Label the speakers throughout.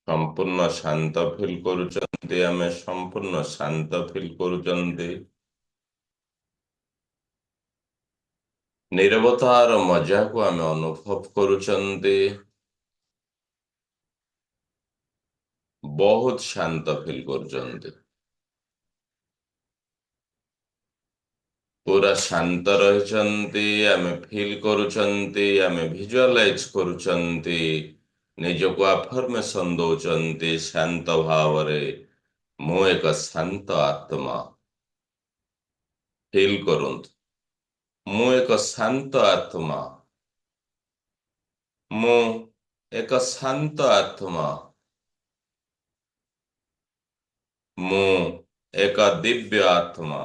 Speaker 1: संपूर्ण शांत फील करुचंती आमे संपूर्ण शांत फील करुचंती नीरवतार मजा को आमे अनुभव करुचंती बहुत शांत फील करुचंती पूरा शांत रहिचंती आमे फील करुचंती आमे विजुअलाइज करुचंती निजको अफर्मेशन दौचंती शांत भावरे मु एक शांत आत्मा फील करंतु मु एक शांत आत्मा मु एक शांत आत्मा मु एक दिव्य आत्मा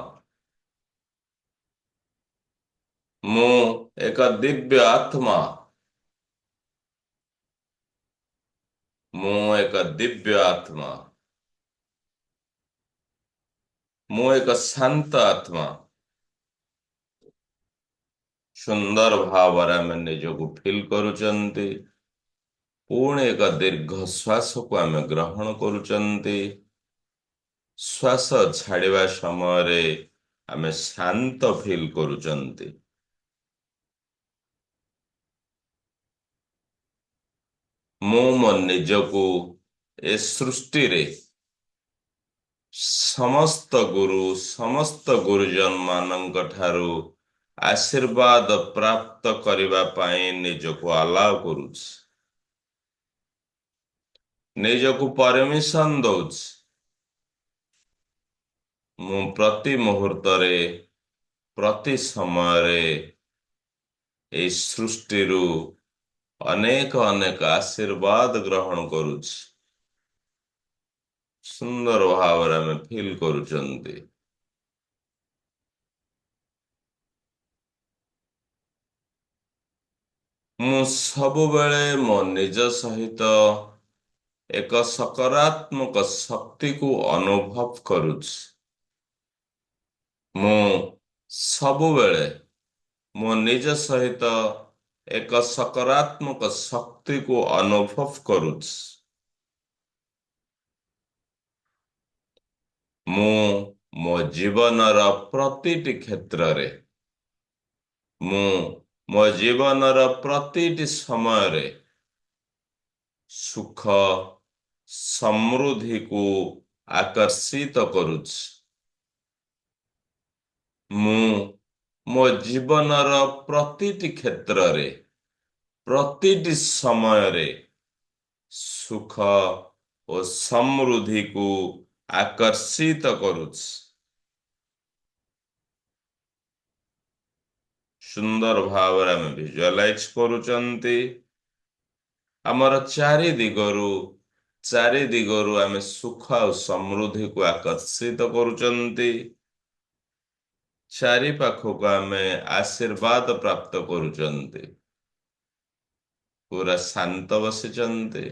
Speaker 1: मु एक दिव्य आत्मा मु एक दिव्य आत्मा मु एक शांत आत्मा सुंदर भावरे आमे निजको फील करुचंती पुणी एक दीर्घ श्वास को आमे ग्रहण करुचंती श्वास छाड़िबा समय रे आमे शांत फील करुचंती मु मो निजको ए सृष्टि रे समस्त गुरु समस्त गुरुजन मानक ठारू आशीर्वाद प्राप्त करिबा पाई निजको अलाउ करूछ निजको परमिशन दौछ मु प्रति मुहूर्त रे प्रति समय रे ए सृष्टि रु अनेक अनेक आशीर्वाद ग्रहण करूछ सुंदर भावरे आमे फील करुचंती मु सबु बेले मो निज सहित एक सकारात्मक शक्ति को अनुभव करुछ मु सबु बेले मो निज सहित एक सकारात्मक शक्ति को अनुभव करुछ मु मो जीवनर प्रतिटी क्षेत्र रे मु मो जीवनर प्रतिटी समय रे सुख समृद्धि को आकर्षित करुछ मु मो जीवनर प्रतिटी क्षेत्र रे प्रतिटी समय रे सुख और समृद्धि को आकर्षित करुछ सुंदर भावरे आमे विजुअलाइज करुचंती हमर चारि दिगरु आमे सुख और समृद्धि को आकर्षित करुचंती चारि पाखो को आमे आशीर्वाद प्राप्त करुचंती पूरा शांत बसिचंती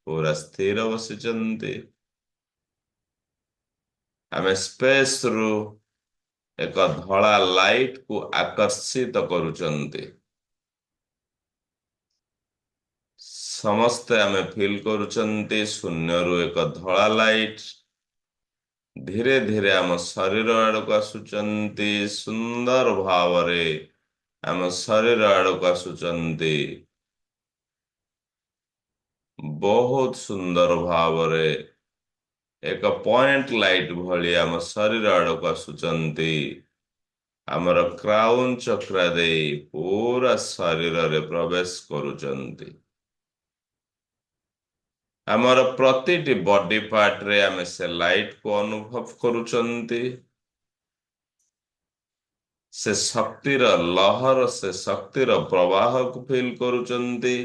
Speaker 1: पूरा स्थिर बसिचंती आमे स्पेस रु एक धला लाइट को आकर्षित करुचंती समस्ते आमे फील करुचंती शून्य रु एक धला लाइट धीरे धीरे आम शरीर आड़ को आसुचंती सुंदर भावरे आम शरीर आड़ को आसुचंती बहुत सुंदर भावरे एक पॉइंट लाइट भली आम शरीर आड़ को आसुचंती आमर क्राउन चक्र दे पूरा शरीर रे प्रवेश करुचंती आमर प्रतिटी बॉडी पार्ट रे आमे से लाइट को अनुभव करुचंती से शक्तिर लहर से शक्तिर प्रवाह को फील करुचंती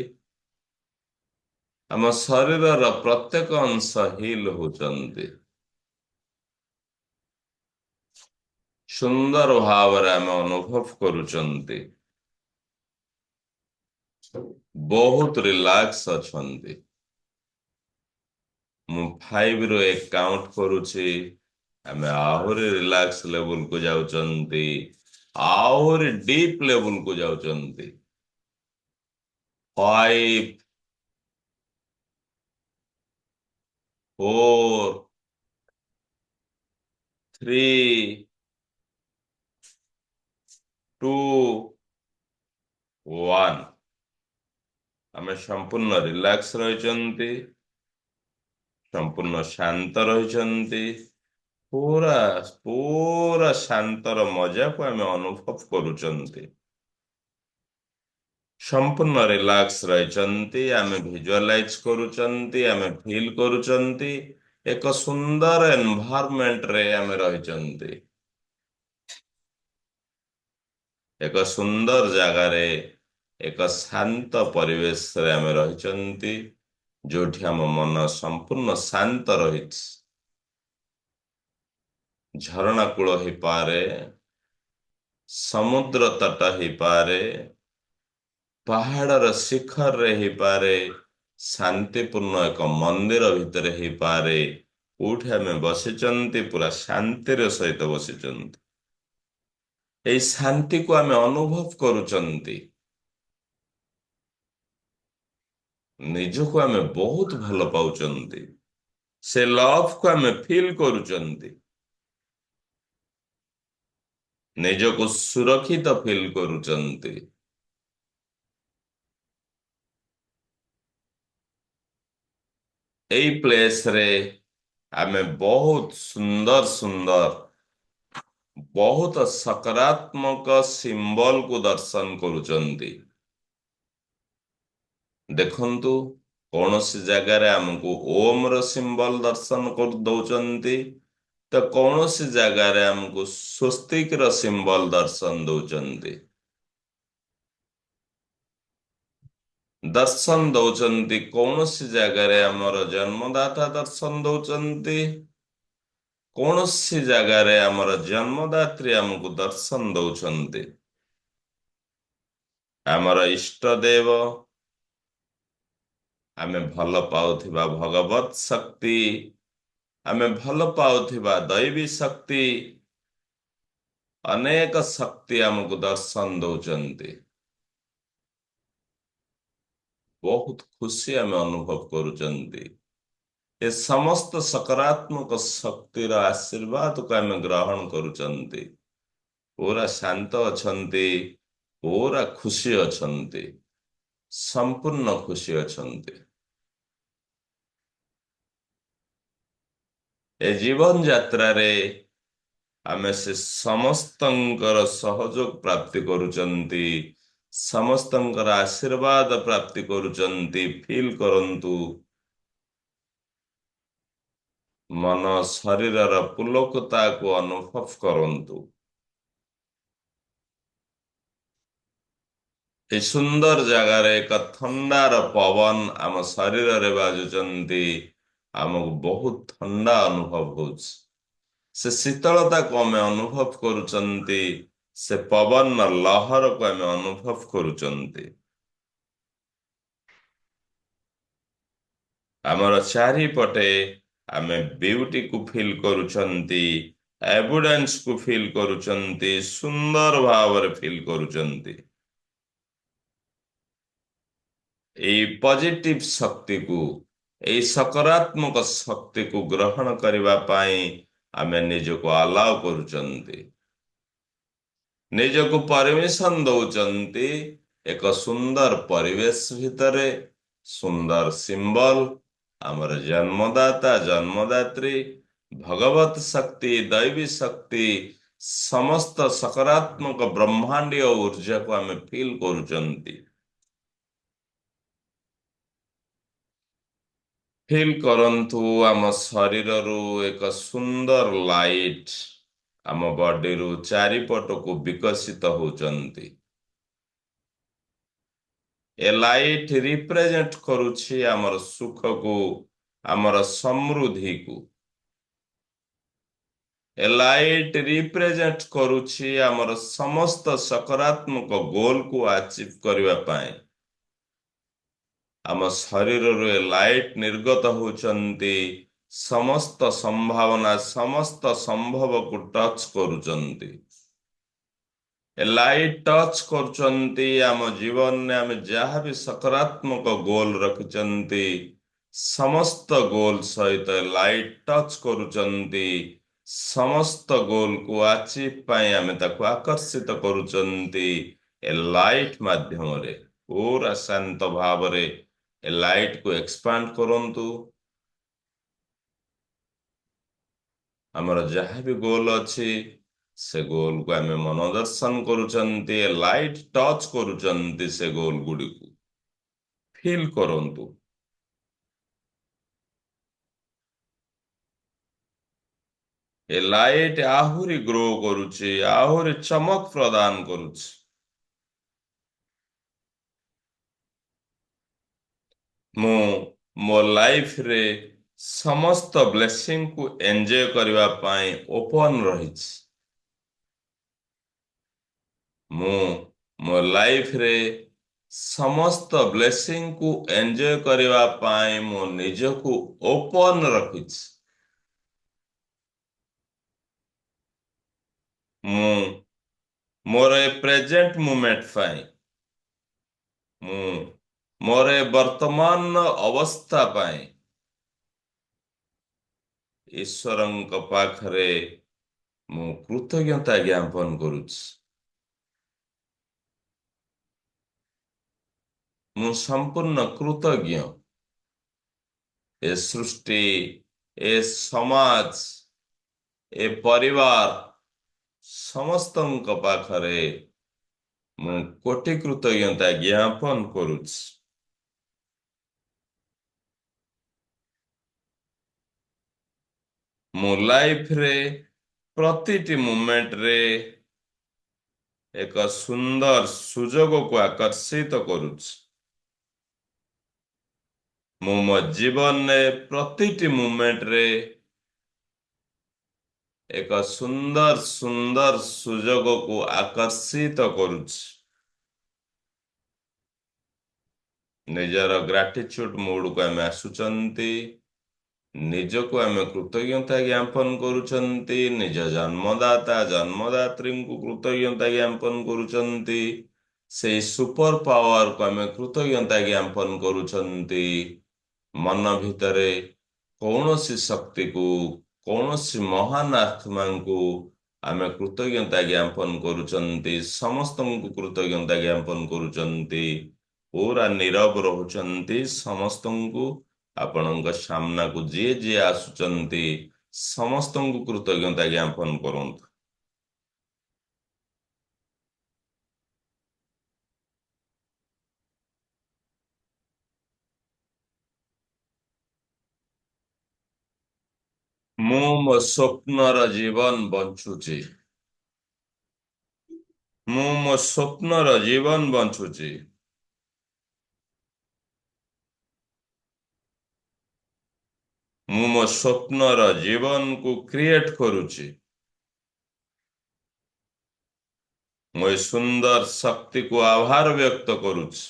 Speaker 1: आम शरीर प्रत्येक अंश हील होचंती सुंदर भावरे आमे अनुभव करुचंती बहुत रिलैक्स अछंती मु 5 रो 1 काउंट करूची आमे आहुरी रिलैक्स लेवल को जाउचंती आहुरी डीप लेवल को जाउचंती 5 4 3 2 1। ଆମେ ସମ୍ପୂର୍ଣ୍ଣ ରିଲାକ୍ସ ରହିଛନ୍ତି, ସମ୍ପୂର୍ଣ୍ଣ ଶାନ୍ତ ରହିଛନ୍ତି। ପୁରା ପୁରା ଶାନ୍ତର ମଜାକୁ ଆମେ ଅନୁଭବ କରୁଛନ୍ତି। ସମ୍ପୂର୍ଣ୍ଣ ରିଲାକ୍ସ ରହିଛନ୍ତି। ଆମେ ଭିଜୁଆଲାଇଜ କରୁଛନ୍ତି, ଆମେ ଫିଲ୍ କରୁଛନ୍ତି ଏକ ସୁନ୍ଦର ଏନଭାରମେଣ୍ଟରେ ଆମେ ରହିଛନ୍ତି। ଏକ ସୁନ୍ଦର ଜାଗାରେ, ଏକ ଶାନ୍ତ ପରିବେଶରେ ଆମେ ରହିଛନ୍ତି, ଯୋଉଠି ଆମ ମନ ସମ୍ପୂର୍ଣ୍ଣ ଶାନ୍ତ ରହିଛି। ଝରଣା କୂଳ ହେଇପାରେ, ସମୁଦ୍ର ତଟ ହେଇପାରେ, ପାହାଡର ଶିଖରରେ ହେଇପାରେ, ଶାନ୍ତିପୂର୍ଣ୍ଣ ଏକ ମନ୍ଦିର ଭିତରେ ହେଇପାରେ। କୋଉଠି ଆମେ ବସିଛନ୍ତି, ପୁରା ଶାନ୍ତିର ସହିତ ବସିଛନ୍ତି। ଏଇ ଶାନ୍ତିକୁ ଆମେ ଅନୁଭବ କରୁଛନ୍ତି। ନିଜକୁ ଆମେ ବହୁତ ଭଲ ପାଉଛନ୍ତି। ସେ ଲଭକୁ ଆମେ ଫିଲ୍ କରୁଛନ୍ତି। ନିଜକୁ ସୁରକ୍ଷିତ ଫିଲ୍ କରୁଛନ୍ତି। ଏଇ ପ୍ଲେସରେ ଆମେ ବହୁତ ସୁନ୍ଦର ସୁନ୍ଦର, ବହୁତ ସକାରାତ୍ମକ ସିମ୍ବଲକୁ ଦର୍ଶନ କରୁଛନ୍ତି। ଦେଖନ୍ତୁ, କୌଣସି ଜାଗାରେ ଆମକୁ ଓମର ସିମ୍ବଲ ଦର୍ଶନ ଦଉଛନ୍ତି, ତ କୌଣସି ଜାଗାରେ ଆମକୁ ସ୍ୱସ୍ତିକର ସିମ୍ବଲ ଦର୍ଶନ ଦଉଛନ୍ତି। ଦର୍ଶନ ଦଉଛନ୍ତି, କୌଣସି ଜାଗାରେ ଆମର ଜନ୍ମଦାତା ଦର୍ଶନ ଦଉଛନ୍ତି, କୌଣସି ଜାଗାରେ ଆମର ଜନ୍ମଦାତ୍ରୀ ଆମକୁ ଦର୍ଶନ ଦଉଛନ୍ତି। ଆମର ଇଷ୍ଟ ଦେବ, ଆମେ ଭଲ ପାଉଥିବା ଭଗବତ ଶକ୍ତି, ଆମେ ଭଲ ପାଉଥିବା ଦୈବୀ ଶକ୍ତି, ଅନେକ ଶକ୍ତି ଆମକୁ ଦର୍ଶନ ଦଉଛନ୍ତି। ବହୁତ ଖୁସି ଆମେ ଅନୁଭବ କରୁଛନ୍ତି। ଏ ସମସ୍ତ ସକାରାତ୍ମକ ଶକ୍ତିର ଆଶୀର୍ବାଦକୁ ଆମେ ଗ୍ରହଣ କରୁଛନ୍ତି। ପୁରା ଶାନ୍ତ ଅଛନ୍ତି, ପୁରା ଖୁସି ଅଛନ୍ତି, ସମ୍ପୂର୍ଣ୍ଣ ଖୁସି ଅଛନ୍ତି। ଏ ଜୀବନ ଯାତ୍ରାରେ ଆମେ ସେ ସମସ୍ତଙ୍କର ସହଯୋଗ ପ୍ରାପ୍ତି କରୁଛନ୍ତି, ସମସ୍ତଙ୍କର ଆଶୀର୍ବାଦ ପ୍ରାପ୍ତି କରୁଛନ୍ତି। ଫିଲ୍ କରନ୍ତୁ, ମନ ଶରୀରର ପୁଲକତାକୁ ଅନୁଭବ କରନ୍ତୁ। ଏ ସୁନ୍ଦର ଜାଗାରେ ଏକ ଥଣ୍ଡାର ପବନ ଆମ ଶରୀରରେ ବାଜୁଛନ୍ତି, ଆମକୁ ବହୁତ ଥଣ୍ଡା ଅନୁଭବ ହଉଛି। ସେ ଶୀତଳତାକୁ ଆମେ ଅନୁଭବ କରୁଛନ୍ତି, ସେ ପବନର ଲହରକୁ ଆମେ ଅନୁଭବ କରୁଛନ୍ତି। ଆମର ଚାରିପଟେ ଆମେ ବିୟୁଟିକୁ ଫିଲ୍ କରୁଛନ୍ତି, ଏବୁଡାନ୍ସକୁ ଫିଲ୍ କରୁଛନ୍ତି, ସୁନ୍ଦର ଭାବରେ ଫିଲ୍ କରୁଛନ୍ତି। ଏଇ ପଜିଟିଭ ଶକ୍ତିକୁ, ଏଇ ସକାରାତ୍ମକ ଶକ୍ତିକୁ ଗ୍ରହଣ କରିବା ପାଇଁ ଆମେ ନିଜକୁ ଆଲାଉ କରୁଛନ୍ତି। ନିଜକୁ ପରମିଶନ ଦଉଛନ୍ତି ଏକ ସୁନ୍ଦର ପରିବେଶ ଭିତରେ, ସୁନ୍ଦର ସିମ୍ବଲ, ଆମର ଜନ୍ମଦାତା ଜନ୍ମଦାତ୍ରୀ, ଭଗବତ ଶକ୍ତି, ଦୈବୀ ଶକ୍ତି, ସମସ୍ତ ସକାରାତ୍ମକ ବ୍ରହ୍ମାଣ୍ଡୀୟ ଊର୍ଜାକୁ ଆମେ ଫିଲ୍ କରୁଛନ୍ତି। ଫିଲ୍ କରନ୍ତୁ, ଆମ ଶରୀରରୁ ଏକ ସୁନ୍ଦର ଲାଇଟ୍ ଆମ ବଡିରୁ ଚାରିପଟକୁ ବିକଶିତ ହଉଛନ୍ତି। ଏ ଲାଇଟ୍ ରିପ୍ରେଜେଣ୍ଟ କରୁଛି ଆମର ସୁଖକୁ, ଆମର ସମୃଦ୍ଧିକୁ। ଏ ଲାଇଟ୍ ରିପ୍ରେଜେଣ୍ଟ କରୁଛି ଆମର ସମସ୍ତ ସକାରାତ୍ମକ ଗୋଲକୁ ଆଚିଭ୍ କରିବା ପାଇଁ। ଆମ ଶରୀରରୁ ଏ ଲାଇଟ୍ ନିର୍ଗତ ହଉଛନ୍ତି, ସମସ୍ତ ସମ୍ଭାବନା, ସମସ୍ତ ସମ୍ଭବକୁ ଟଚ୍ କରୁଛନ୍ତି। ଏ ଲାଇଟ୍ ଟଚ୍ କରୁଛନ୍ତି ଆମ ଜୀବନରେ ଆମେ ଯାହା ବି ସକାରାତ୍ମକ ଗୋଲ ରଖିଛନ୍ତି, ସମସ୍ତ ଗୋଲ ସହିତ ଲାଇଟ୍ ଟଚ୍ କରୁଛନ୍ତି। ସମସ୍ତ ଗୋଲକୁ ଆଚିଭ୍ ପାଇଁ ଆମେ ତାକୁ ଆକର୍ଷିତ କରୁଛନ୍ତି ଏ ଲାଇଟ୍ ମାଧ୍ୟମରେ। ପୁରା ଶାନ୍ତ ଭାବରେ ଏ ଲାଇଟ୍କୁ ଏକ୍ସପାଣ୍ଡ କରନ୍ତୁ। ଆମର ଯାହା ବି ଗୋଲ ଅଛି ସେ ଗୋଲକୁ ଆମେ ମନୋଦର୍ଶନ କରୁଛନ୍ତି, ଲାଇଟ୍ ଟଚ୍ କରୁଛନ୍ତି ସେ ଗୋଲ ଗୁଡ଼ିକୁ। ଫିଲ୍ କରନ୍ତୁ। ଏ ଲାଇଟ୍ ଆହୁରି ଗ୍ରୋ କରୁଛି, ଆହୁରି ଚମକ ପ୍ରଦାନ କରୁଛି। ମୁଁ ମୋ ଲାଇଫରେ ସମସ୍ତ ବ୍ଲେସିଂକୁ ଏନ୍ଜୟ କରିବା ପାଇଁ ଓପନ୍ ରହିଛି। ମୁଁ ମୋ ଲାଇଫରେ ସମସ୍ତ ବ୍ଲେସିଂକୁ ଏନ୍ଜୟ କରିବା ପାଇଁ ମୁଁ ନିଜକୁ ଓପନ୍ ରଖିଛି। ମୁଁ ମୋର ଏ ପ୍ରେଜେଣ୍ଟ ମୁମେଣ୍ଟ ପାଇଁ, ମୁଁ ମୋର ଏ ବର୍ତ୍ତମାନର ଅବସ୍ଥା ପାଇଁ ଈଶ୍ୱରଙ୍କ ପାଖରେ ମୁଁ କୃତଜ୍ଞତା ଜ୍ଞାପନ କରୁଛି। ମୁଁ ସମ୍ପୂର୍ଣ୍ଣ କୃତଜ୍ଞ ଏ ସୃଷ୍ଟି, ଏ ସମାଜ, ଏ ପରିବାର ସମସ୍ତଙ୍କ ପାଖରେ ମୁଁ କୋଟି କୃତଜ୍ଞତା ଜ୍ଞାପନ କରୁଛି। ମୋ ଲାଇଫରେ ପ୍ରତିଟି ମୁମେଣ୍ଟରେ ଏକ ସୁନ୍ଦର ସୁଯୋଗକୁ ଆକର୍ଷିତ କରୁଛି। ମୁଁ ମୋ ଜୀବନରେ ପ୍ରତିଟି ମୁମେଣ୍ଟରେ ଏକ ସୁନ୍ଦର ସୁନ୍ଦର ସୁଯୋଗକୁ ଆକର୍ଷିତ କରୁଛି। ନିଜର ଗ୍ରାଟିଚ୍ୟୁଡ ମୁଡକୁ ଆମେ ଆସୁଛନ୍ତି। ନିଜକୁ ଆମେ କୃତଜ୍ଞତା ଜ୍ଞାପନ କରୁଛନ୍ତି। ନିଜ ଜନ୍ମଦାତା ଜନ୍ମଦାତ୍ରୀଙ୍କୁ କୃତଜ୍ଞତା ଜ୍ଞାପନ କରୁଛନ୍ତି। ସେଇ ସୁପର ପାୱାରକୁ ଆମେ କୃତଜ୍ଞତା ଜ୍ଞାପନ କରୁଛନ୍ତି। ମନ ଭିତରେ କୌଣସି ଶକ୍ତିକୁ, କୌଣସି ମହାନ ଆତ୍ମାଙ୍କୁ ଆମେ କୃତଜ୍ଞତା ଜ୍ଞାପନ କରୁଛନ୍ତି। ସମସ୍ତଙ୍କୁ କୃତଜ୍ଞତା ଜ୍ଞାପନ କରୁଛନ୍ତି। ପୁରା ନୀରବ ରହୁଛନ୍ତି। ସମସ୍ତଙ୍କୁ ଆପଣଙ୍କ ସାମ୍ନାକୁ ଯିଏ ଯିଏ ଆସୁଛନ୍ତି ସମସ୍ତଙ୍କୁ କୃତଜ୍ଞତା ଜ୍ଞାପନ କରନ୍ତୁ। ମୁଁ ମୋ ସ୍ୱପ୍ନର ଜୀବନ ବଞ୍ଚୁଛି। ମୁଁ ମୋ ସ୍ୱପ୍ନର ଜୀବନ ବଞ୍ଚୁଛି। ମୁଁ ମୋ ସ୍ୱପ୍ନର ଜୀବନକୁ କ୍ରିଏଟ କରୁଛି। ମୁଁ ଏ ସୁନ୍ଦର ଶକ୍ତିକୁ ଆଭାର ବ୍ୟକ୍ତ କରୁଛି।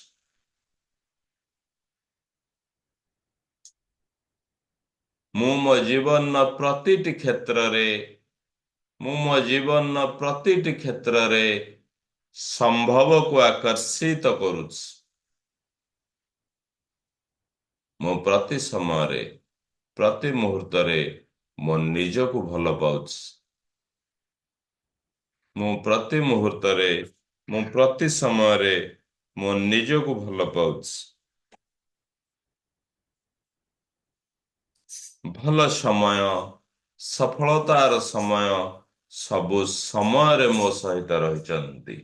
Speaker 1: ମୁଁ ମୋ ଜୀବନର ପ୍ରତିଟି କ୍ଷେତ୍ରରେ, ମୁଁ ମୋ ଜୀବନର ପ୍ରତିଟି କ୍ଷେତ୍ରରେ ସମ୍ଭବକୁ ଆକର୍ଷିତ କରୁଛି। ମୁଁ ପ୍ରତି ସମୟରେ, ପ୍ରତି ମୁହୂର୍ତ୍ତରେ ମୋ ନିଜକୁ ଭଲ ପାଉଛି। ମୁଁ ପ୍ରତି ମୁହୂର୍ତ୍ତରେ, ମୁଁ ପ୍ରତି ସମୟରେ ମୋ ନିଜକୁ ଭଲ ପାଉଛି। ଭଲ ସମୟ, ସଫଳତାର ସମୟ ସବୁ ସମୟରେ ମୋ ସହିତ ରହିଛନ୍ତି।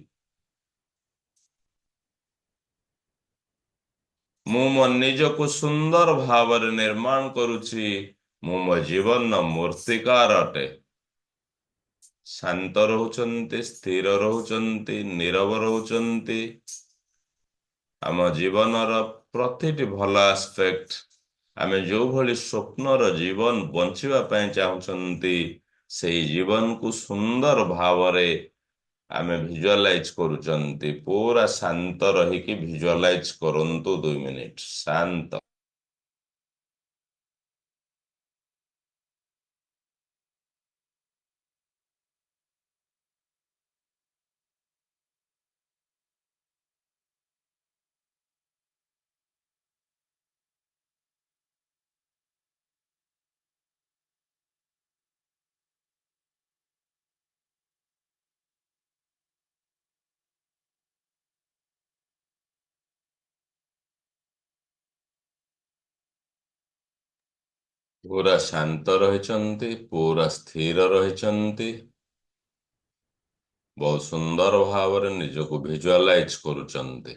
Speaker 1: ମୁଁ ମୋ ନିଜକୁ ସୁନ୍ଦର ଭାବରେ ନିର୍ମାଣ କରୁଛି। ମୁଁ ମୋ ଜୀବନର ମୂର୍ତ୍ତିକାର ଅଟେ। ଶାନ୍ତ ରହୁଛନ୍ତି, ସ୍ଥିର ରହୁଛନ୍ତି, ନୀରବ ରହୁଛନ୍ତି। ଆମ ଜୀବନର ପ୍ରତିଟି ଭଲ ଆସ୍ପେକ୍ଟ, ଆମେ ଯୋଉଭଳି ସ୍ୱପ୍ନର ଜୀବନ ବଞ୍ଚିବା ପାଇଁ ଚାହୁଁଛନ୍ତି ସେଇ ଜୀବନକୁ ସୁନ୍ଦର ଭାବରେ ଆମେ ଭିଜୁଆଲାଇଜ କରୁଛନ୍ତି। ପୁରା ଶାନ୍ତ ରହିକି ଭିଜୁଆଲାଇଜ କରନ୍ତୁ 2 ମିନିଟ ଶାନ୍ତ। ପୁରା ଶାନ୍ତ ରହିଛନ୍ତି, ପୁରା ସ୍ଥିର ରହିଛନ୍ତି। ବହୁତ ସୁନ୍ଦର ଭାବରେ ନିଜକୁ ଭିଜୁଆଲାଇଜ କରୁଛନ୍ତି।